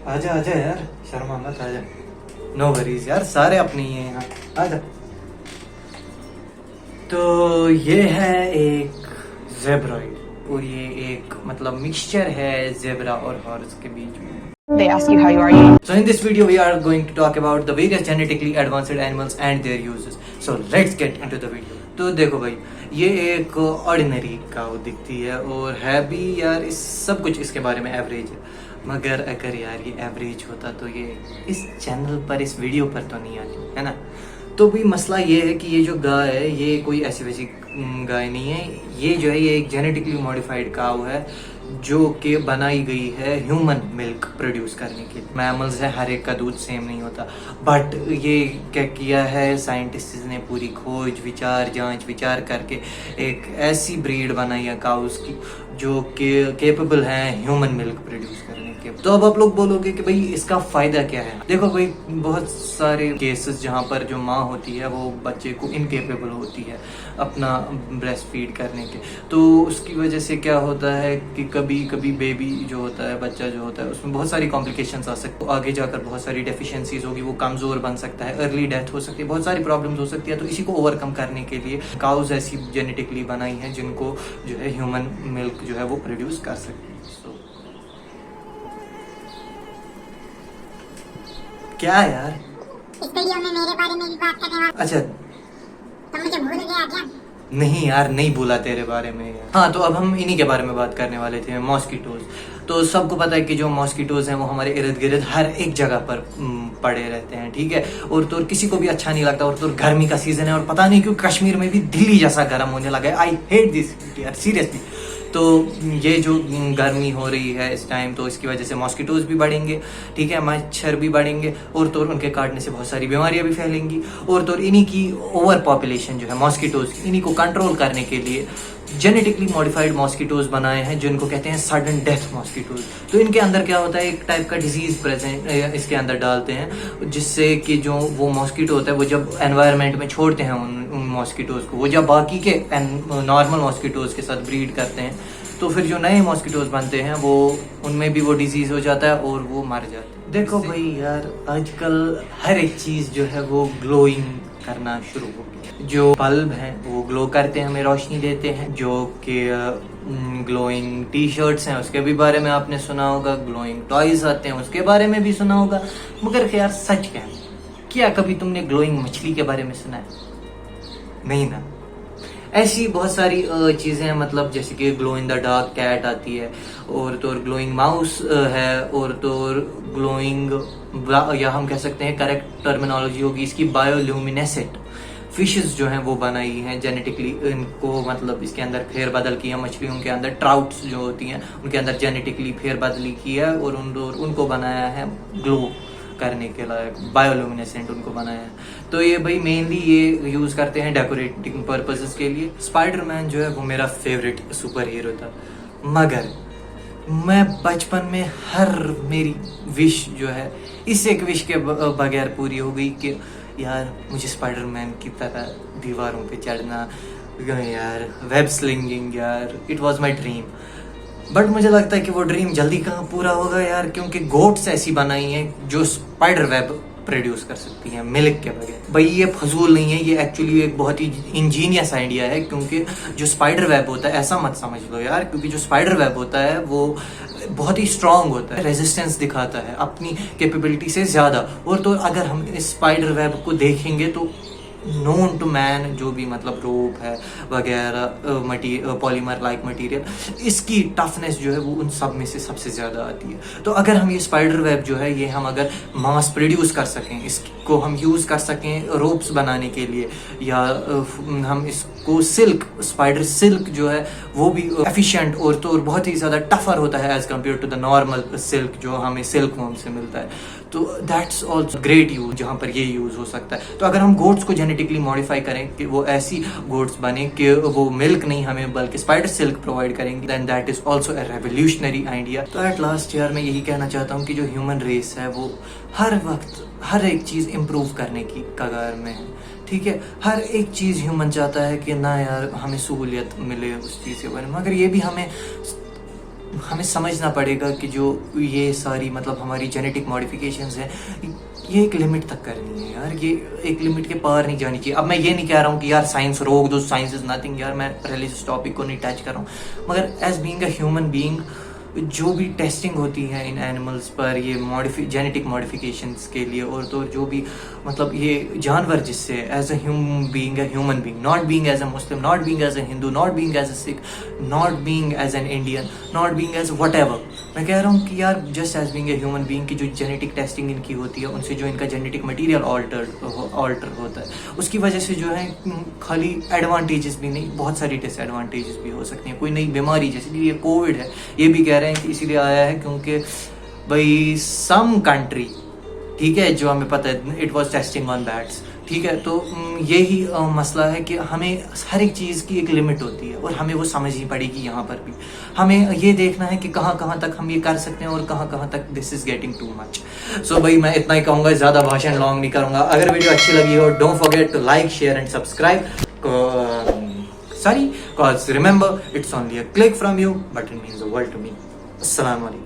आजा आजा यार, शर्मा मत, आजा। नो वरीज यार, सारे अपने ही हैं यहाँ, आजा। तो ये है एक जेब्रॉइड और ये एक मतलब मिक्सचर है जेब्रा और हॉर्स के बीच में। They ask you how you are. So in this video we are going to talk about the various genetically advanced animals and their uses. So let's get into the video. तो देखो भाई, ये एक ordinary काऊ दिखती है और है भी यार इस सब कुछ इसके बारे में एवरेज है, मगर अगर यार ये एवरेज होता तो ये इस चैनल पर इस वीडियो पर तो नहीं आती है ना। तो भी मसला ये है कि ये जो गाय है ये कोई ऐसी वैसी गाय नहीं है, ये जो है ये एक जेनेटिकली मॉडिफाइड काऊ है जो कि बनाई गई है ह्यूमन मिल्क प्रोड्यूस करने के लिए। मैमल्स है, हर एक का दूध सेम नहीं होता, बट ये क्या किया है साइंटिस्ट ने, पूरी खोज विचार जांच विचार करके एक ऐसी ब्रीड बनाई है काउस की जो कि केपेबल है ह्यूमन मिल्क प्रोड्यूस करने के। तो अब आप लोग बोलोगे कि भाई इसका फायदा क्या है। देखो भाई, बहुत सारे केसेस जहाँ पर जो माँ होती है वो बच्चे को इनकेपेबल होती है अपना ब्रेस्ट फीड करने के, तो उसकी वजह से क्या होता है कि कभी कभी बेबी जो होता है, बच्चा जो होता है, उसमें बहुत सारी कॉम्प्लिकेशंस आ सकती है, आगे जाकर बहुत सारी डेफिशिएंसीज होगी, वो कमज़ोर बन सकता है, अर्ली डेथ हो सकती है, बहुत सारी प्रॉब्लम्स हो सकती है। तो इसी को ओवरकम करने के लिए काउज ऐसी जेनेटिकली बनाई हैं जिनको जो है ह्यूमन मिल्क जो है वो प्रोड्यूस कर सकती है। क्या यार, इस वीडियो में मेरे बारे में भी बात करने वाला। अच्छा तो मुझे भूल गया क्या? नहीं यार, नहीं भूला तेरे बारे में यार। हाँ, तो अब हम इन्हीं के बारे में बात करने वाले थे, मॉस्किटोज। तो सबको पता है कि जो मॉस्किटोज हैं वो हमारे इर्द गिर्द हर एक जगह पर पड़े रहते हैं, ठीक है। और तो किसी को भी अच्छा नहीं लगता, और तो गर्मी का सीजन है और पता नहीं क्यों कश्मीर में भी दिल्ली जैसा गर्म होने लगा है। आई हेट दिस यार, सीरियसली। तो ये जो गर्मी हो रही है इस टाइम, तो इसकी वजह से मॉस्किटोज भी बढ़ेंगे, ठीक है, मच्छर भी बढ़ेंगे, और तो उनके काटने से बहुत सारी बीमारियां भी फैलेंगी। और तो इन्हीं की ओवर पॉपुलेशन जो है मॉस्किटोज, इन्हीं को कंट्रोल करने के लिए जेनेटिकली मॉडिफाइड मॉस्किटोज बनाए हैं जिनको कहते हैं सडन डेथ मॉस्किटोज। तो इनके अंदर क्या होता है, एक टाइप का डिजीज प्रेजेंट इसके अंदर डालते हैं, जिससे कि जो वो मॉस्किटो होता है वो जब एनवायरनमेंट में छोड़ते हैं उन मॉस्किटोज को, वो जब बाकी के नॉर्मल मॉस्किटोज के साथ ब्रीड करते हैं, तो फिर जो नए मॉस्किटोज बनते हैं वो उनमें भी वो डिजीज हो जाता है और वो मर जाते हैं। देखो भाई यार, आजकल हर एक चीज जो है वो ग्लोइंग करना शुरू हो गई। जो बल्ब हैं वो ग्लो करते हैं, हमें रोशनी देते हैं। जो कि ग्लोइंग टी शर्ट्स हैं उसके भी बारे में आपने सुना होगा, ग्लोइंग टॉयज आते हैं उसके बारे में भी सुना होगा, मगर यार सच क्या कभी तुमने ग्लोइंग मछली के बारे में सुना है? नहीं ना। ऐसी बहुत सारी चीज़ें हैं, मतलब जैसे कि glow in the dark cat आती है, और तो ग्लोइंग माउस है, और तो ग्लोइंग, या हम कह सकते हैं करेक्ट टर्मिनोलॉजी होगी इसकी, बायोल्यूमिनेसेंट फिशेस जो हैं वो बनाई हैं जेनेटिकली। इनको मतलब इसके अंदर फेरबदल की है, मछलियों के अंदर ट्राउट्स जो होती हैं उनके अंदर जेनेटिकली फेरबदली की है और उनको बनाया है ग्लो करने के लायक, बायोल्यूमिनेसेंट उनको बनाया है। तो ये भाई मेनली ये यूज करते हैं डेकोरेटिंग पर्पसेस के लिए। स्पाइडरमैन जो है वो मेरा फेवरेट सुपर हीरो था, मगर मैं बचपन में हर मेरी विश जो है इस एक विश के बगैर पूरी हो गई कि यार मुझे स्पाइडरमैन की तरह दीवारों पे चढ़ना, यार वेब स्लिंगिंग, यार it was my dream. But मुझे लगता है कि वो ड्रीम जल्दी कहाँ पूरा होगा यार, क्योंकि गोट्स ऐसी बनाई हैं जो स्पाइडर वेब प्रोड्यूस कर सकती हैं मिल्क के बगैर। भाई ये फजूल नहीं है, ये एक्चुअली एक बहुत ही इंजीनियस आइडिया है, क्योंकि जो स्पाइडर वेब होता है, ऐसा मत समझ लो यार, क्योंकि जो स्पाइडर वेब होता है वो बहुत ही स्ट्रांग होता है, रेजिस्टेंस दिखाता है अपनी कैपेबिलिटी से ज़्यादा। और तो अगर हम इस स्पाइडर वेब को देखेंगे तो नोन टू मैन जो भी मतलब रोप है वगैरह पॉलीमर लाइक मटेरियल, इसकी टफनेस जो है वो उन सब में से सबसे ज़्यादा आती है। तो अगर हम ये स्पाइडर वेब जो है ये हम अगर मास प्रोड्यूस कर सकें, इसको हम यूज़ कर सकें रोप्स बनाने के लिए, या हम इसको सिल्क, स्पाइडर सिल्क जो है वो भी एफिशिएंट और तो बहुत ही ज़्यादा टफर होता है as compare to the normal silk जो हमें सिल्क वॉर्म से मिलता है। तो दैट्स ऑल्सो ग्रेट यूज जहाँ पर ये यूज़ हो सकता है। तो अगर हम गोट्स को जेनेटिकली मॉडिफाई करें कि वो ऐसी गोट्स बने कि वो मिल्क नहीं हमें बल्कि स्पाइडर सिल्क प्रोवाइड करेंगे, then that is also a revolutionary idea. तो एट लास्ट यार मैं यही कहना चाहता हूँ कि जो ह्यूमन रेस है वो हर वक्त हर एक चीज़ इम्प्रूव करने की कगार में है, ठीक है। हर एक चीज़ ह्यूमन चाहता है कि ना यार हमें सहूलियत मिले उस चीज़ के बारे में, मगर ये भी हमें हमें समझना पड़ेगा कि जो ये सारी मतलब हमारी जेनेटिक मॉडिफिकेशंस हैं, ये एक लिमिट तक करनी है यार, ये एक लिमिट के पार नहीं जानी चाहिए। अब मैं ये नहीं कह रहा हूँ कि यार साइंस रोक दो, साइंस इज नथिंग, यार मैं पहले इस टॉपिक को नहीं टच कर रहा हूँ, मगर as being a human being जो भी टेस्टिंग होती है इन एनिमल्स पर, ये जेनेटिक मॉडिफिकेशंस के लिए, और तो जो भी मतलब ये जानवर जिससे as a human being, not being as a Muslim, not being as a Hindu, not being as a Sikh, not being as an Indian, not being as whatever, मैं कह रहा हूँ कि यार just as being a human being की जो genetic testing इनकी होती है, उनसे जो इनका जेनेटिक मटेरियल ऑल्टर होता है, उसकी वजह से जो है खाली एडवांटेजेस भी नहीं, बहुत सारी डिसएडवांटेजेस भी हो सकती हैं। कोई नई बीमारी, जैसे कि ये कोविड है, ये भी कह रहे हैं कि इसीलिए आया है क्योंकि भाई सम कंट्री, ठीक है, जो हमें पता है it was testing on bats, ठीक है। तो यही मसला है कि हमें हर एक चीज़ की एक लिमिट होती है और हमें वो समझनी पड़ेगी। यहाँ पर भी हमें ये देखना है कि कहाँ कहाँ तक हम ये कर सकते हैं और कहाँ कहाँ तक this is getting too much. So भाई मैं इतना ही कहूँगा, ज़्यादा भाषण लॉन्ग नहीं करूँगा। अगर वीडियो अच्छी लगी हो, don't forget to like, share and subscribe. Sorry, cause remember, it's only a click from you, but it means the world to me. Assalamu alaikum.